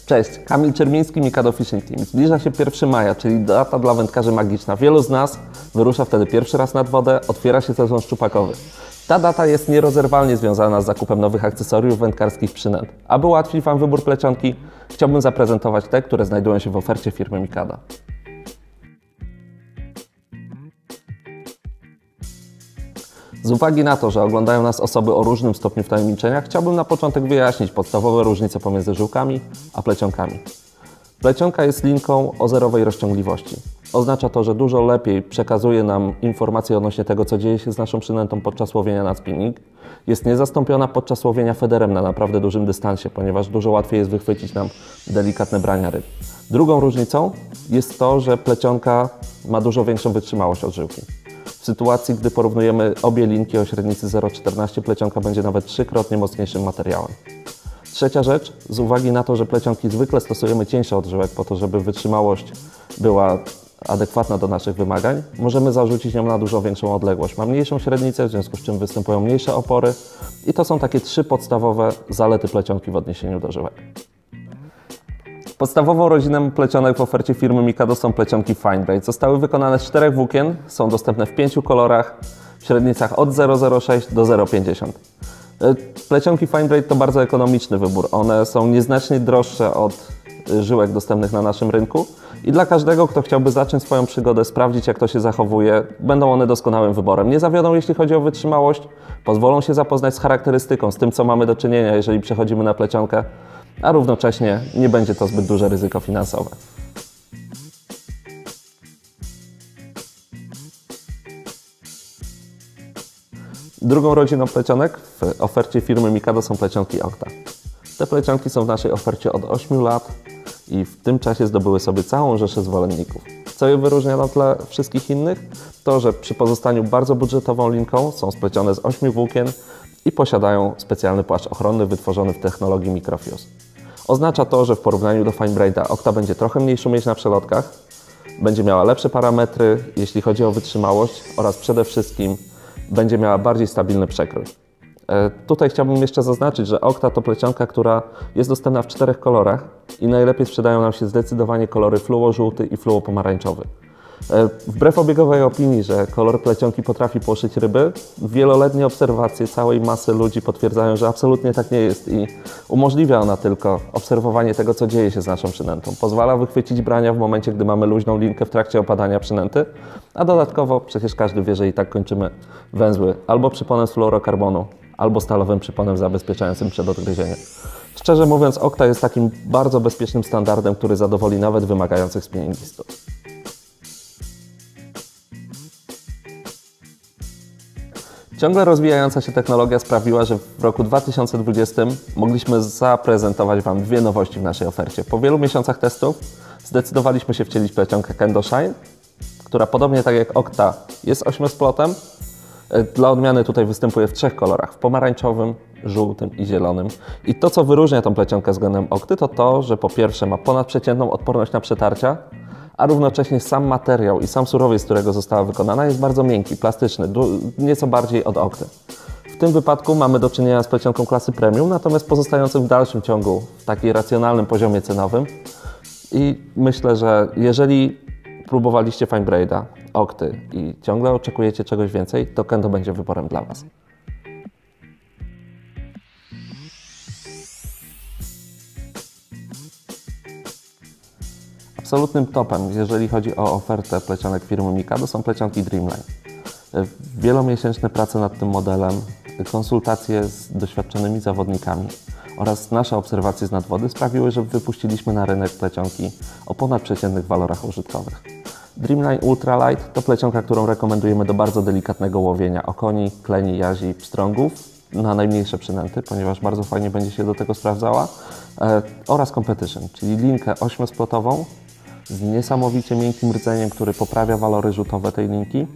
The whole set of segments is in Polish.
Cześć, Kamil Czerwiński, Mikado Fishing Team. Zbliża się 1 maja, czyli data dla wędkarzy magiczna. Wielu z nas wyrusza wtedy pierwszy raz nad wodę, otwiera się sezon szczupakowy. Ta data jest nierozerwalnie związana z zakupem nowych akcesoriów wędkarskich przynęt. Aby ułatwić Wam wybór plecionki, chciałbym zaprezentować te, które znajdują się w ofercie firmy Mikado. Z uwagi na to, że oglądają nas osoby o różnym stopniu wtajemniczenia, chciałbym na początek wyjaśnić podstawowe różnice pomiędzy żyłkami a plecionkami. Plecionka jest linką o zerowej rozciągliwości. Oznacza to, że dużo lepiej przekazuje nam informacje odnośnie tego, co dzieje się z naszą przynętą podczas łowienia na spinning. Jest niezastąpiona podczas łowienia federem na naprawdę dużym dystansie, ponieważ dużo łatwiej jest wychwycić nam delikatne brania ryb. Drugą różnicą jest to, że plecionka ma dużo większą wytrzymałość od żyłki. W sytuacji, gdy porównujemy obie linki o średnicy 0,14, plecionka będzie nawet 3-krotnie mocniejszym materiałem. Trzecia rzecz, z uwagi na to, że plecionki zwykle stosujemy cieńsze od żyłek po to, żeby wytrzymałość była adekwatna do naszych wymagań, możemy zarzucić ją na dużo większą odległość. Ma mniejszą średnicę, w związku z czym występują mniejsze opory i to są takie 3 podstawowe zalety plecionki w odniesieniu do żyłek. Podstawową rodziną plecionek w ofercie firmy Mikado są plecionki Fine Braid. Zostały wykonane z 4 włókien, są dostępne w 5 kolorach, w średnicach od 0,06 do 0,50. Plecionki Fine Braid to bardzo ekonomiczny wybór. One są nieznacznie droższe od żyłek dostępnych na naszym rynku i dla każdego, kto chciałby zacząć swoją przygodę, sprawdzić jak to się zachowuje, będą one doskonałym wyborem. Nie zawiodą, jeśli chodzi o wytrzymałość, pozwolą się zapoznać z charakterystyką, z tym co mamy do czynienia, jeżeli przechodzimy na plecionkę, a równocześnie nie będzie to zbyt duże ryzyko finansowe. Drugą rodziną plecionek w ofercie firmy Mikado są plecionki Octa. Te plecionki są w naszej ofercie od 8 lat i w tym czasie zdobyły sobie całą rzeszę zwolenników. Co je wyróżnia na tle wszystkich innych? To, że przy pozostaniu bardzo budżetową linką są splecione z 8 włókien i posiadają specjalny płaszcz ochronny wytworzony w technologii Microfuse. Oznacza to, że w porównaniu do Fine Braida Octa będzie trochę mniej szumieć na przelotkach, będzie miała lepsze parametry, jeśli chodzi o wytrzymałość oraz przede wszystkim będzie miała bardziej stabilny przekrój. Tutaj chciałbym jeszcze zaznaczyć, że Octa to plecionka, która jest dostępna w 4 kolorach i najlepiej sprzedają nam się zdecydowanie kolory fluo-żółty i fluo-pomarańczowy. Wbrew obiegowej opinii, że kolor plecionki potrafi płoszyć ryby, wieloletnie obserwacje całej masy ludzi potwierdzają, że absolutnie tak nie jest i umożliwia ona tylko obserwowanie tego, co dzieje się z naszą przynętą. Pozwala wychwycić brania w momencie, gdy mamy luźną linkę w trakcie opadania przynęty, a dodatkowo przecież każdy wie, że i tak kończymy węzły albo przyponem z fluorokarbonu, albo stalowym przyponem zabezpieczającym przed odgryzieniem. Szczerze mówiąc, Octa jest takim bardzo bezpiecznym standardem, który zadowoli nawet wymagających spinningistów. Ciągle rozwijająca się technologia sprawiła, że w roku 2020 mogliśmy zaprezentować Wam 2 nowości w naszej ofercie. Po wielu miesiącach testów zdecydowaliśmy się wcielić plecionkę Kendo Shine, która podobnie tak jak Octa jest 8-splotem. Dla odmiany tutaj występuje w 3 kolorach, w pomarańczowym, żółtym i zielonym. I to, co wyróżnia tą plecionkę względem Octy, to to, że po pierwsze ma ponadprzeciętną odporność na przetarcia, a równocześnie sam materiał i sam surowiec, z którego została wykonana, jest bardzo miękki, plastyczny, nieco bardziej od Octy. W tym wypadku mamy do czynienia z plecionką klasy premium, natomiast pozostającym w dalszym ciągu w takim racjonalnym poziomie cenowym. I myślę, że jeżeli próbowaliście Fine Braida, Octy i ciągle oczekujecie czegoś więcej, to Kendo będzie wyborem dla Was. Absolutnym topem, jeżeli chodzi o ofertę plecionek firmy Mikado, są plecionki Dreamline. Wielomiesięczne prace nad tym modelem, konsultacje z doświadczonymi zawodnikami oraz nasze obserwacje z nadwody sprawiły, że wypuściliśmy na rynek plecionki o ponadprzeciętnych walorach użytkowych. Dreamline Ultralight to plecionka, którą rekomendujemy do bardzo delikatnego łowienia okoni, kleni, jazi, pstrągów na najmniejsze przynęty, ponieważ bardzo fajnie będzie się do tego sprawdzała, oraz Competition, czyli linkę 8-splotową z niesamowicie miękkim rdzeniem, który poprawia walory rzutowe tej linki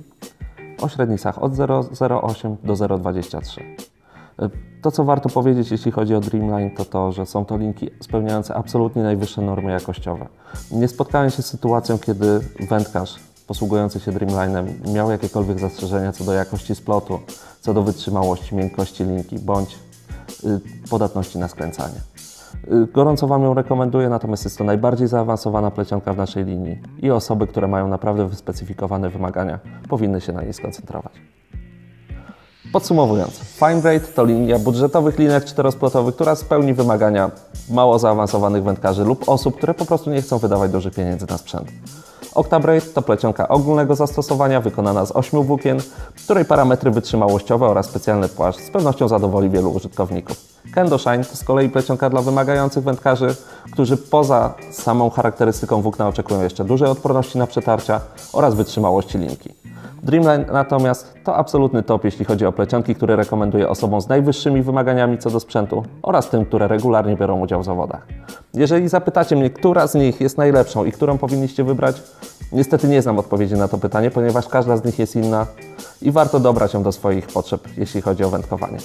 o średnicach od 0,08 do 0,23. To, co warto powiedzieć, jeśli chodzi o Dreamline, to to, że są to linki spełniające absolutnie najwyższe normy jakościowe. Nie spotkałem się z sytuacją, kiedy wędkarz posługujący się Dreamline'em miał jakiekolwiek zastrzeżenia co do jakości splotu, co do wytrzymałości, miękkości linki bądź podatności na skręcanie. Gorąco Wam ją rekomenduję, natomiast jest to najbardziej zaawansowana plecionka w naszej linii i osoby, które mają naprawdę wyspecyfikowane wymagania, powinny się na niej skoncentrować. Podsumowując, Finebraid to linia budżetowych linek czterosplotowych, która spełni wymagania mało zaawansowanych wędkarzy lub osób, które po prostu nie chcą wydawać dużych pieniędzy na sprzęt. Octabraid to plecionka ogólnego zastosowania wykonana z 8 włókien, której parametry wytrzymałościowe oraz specjalny płaszcz z pewnością zadowoli wielu użytkowników. Kendo Shine to z kolei plecionka dla wymagających wędkarzy, którzy poza samą charakterystyką włókna oczekują jeszcze dużej odporności na przetarcia oraz wytrzymałości linki. Dreamline natomiast to absolutny top, jeśli chodzi o plecionki, które rekomenduję osobom z najwyższymi wymaganiami co do sprzętu oraz tym, które regularnie biorą udział w zawodach. Jeżeli zapytacie mnie, która z nich jest najlepszą i którą powinniście wybrać, niestety nie znam odpowiedzi na to pytanie, ponieważ każda z nich jest inna i warto dobrać ją do swoich potrzeb, jeśli chodzi o wędkowanie.